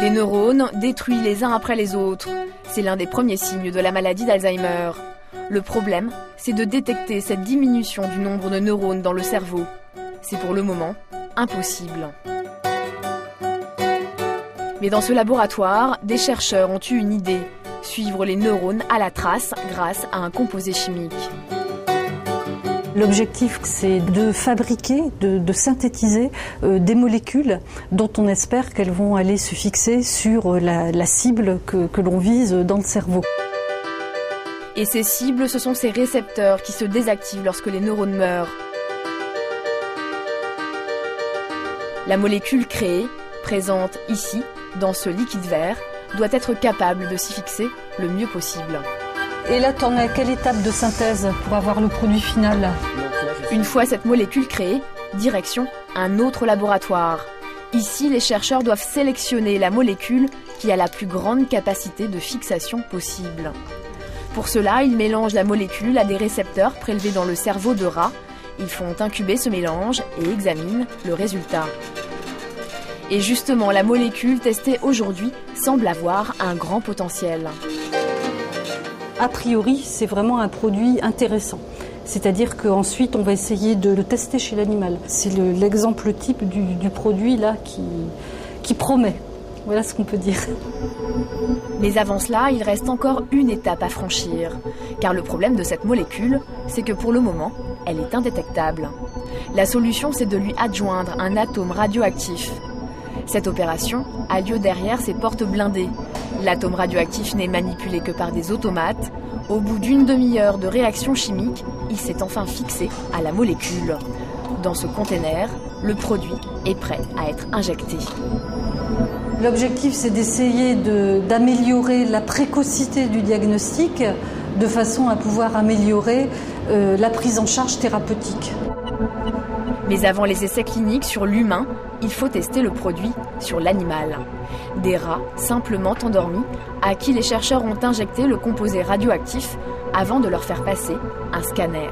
Des neurones détruits les uns après les autres. C'est l'un des premiers signes de la maladie d'Alzheimer. Le problème, c'est de détecter cette diminution du nombre de neurones dans le cerveau. C'est pour le moment impossible. Mais dans ce laboratoire, des chercheurs ont eu une idée. Suivre les neurones à la trace grâce à un composé chimique. L'objectif, c'est de fabriquer, de synthétiser des molécules dont on espère qu'elles vont aller se fixer sur la cible que l'on vise dans le cerveau. Et ces cibles, ce sont ces récepteurs qui se désactivent lorsque les neurones meurent. La molécule créée, présente ici, dans ce liquide vert, doit être capable de s'y fixer le mieux possible. Et là, tu en es à quelle étape de synthèse pour avoir le produit final? Une fois cette molécule créée, direction un autre laboratoire. Ici, les chercheurs doivent sélectionner la molécule qui a la plus grande capacité de fixation possible. Pour cela, ils mélangent la molécule à des récepteurs prélevés dans le cerveau de rats. Ils font incuber ce mélange et examinent le résultat. Et justement, la molécule testée aujourd'hui semble avoir un grand potentiel. A priori, c'est vraiment un produit intéressant. C'est-à-dire qu'ensuite, on va essayer de le tester chez l'animal. C'est l'exemple type du produit là qui promet. Voilà ce qu'on peut dire. Mais avant cela, il reste encore une étape à franchir. Car le problème de cette molécule, c'est que pour le moment, elle est indétectable. La solution, c'est de lui adjoindre un atome radioactif. Cette opération a lieu derrière ces portes blindées. L'atome radioactif n'est manipulé que par des automates. Au bout d'une demi-heure de réaction chimique, il s'est enfin fixé à la molécule. Dans ce conteneur, le produit est prêt à être injecté. L'objectif, c'est d'essayer d'améliorer la précocité du diagnostic de façon à pouvoir améliorer la prise en charge thérapeutique. Mais avant les essais cliniques sur l'humain, il faut tester le produit sur l'animal. Des rats simplement endormis à qui les chercheurs ont injecté le composé radioactif avant de leur faire passer un scanner.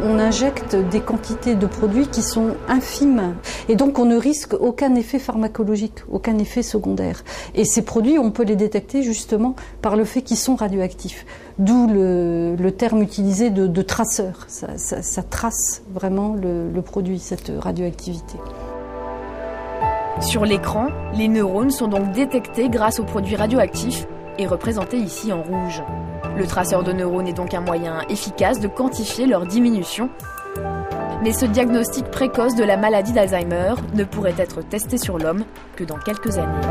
On injecte des quantités de produits qui sont infimes et donc on ne risque aucun effet pharmacologique, aucun effet secondaire. Et ces produits, on peut les détecter justement par le fait qu'ils sont radioactifs. D'où le terme utilisé de traceur. Ça trace vraiment le produit, cette radioactivité. Sur l'écran, les neurones sont donc détectés grâce aux produits radioactifs et représentés ici en rouge. Le traceur de neurones est donc un moyen efficace de quantifier leur diminution. Mais ce diagnostic précoce de la maladie d'Alzheimer ne pourrait être testé sur l'homme que dans quelques années.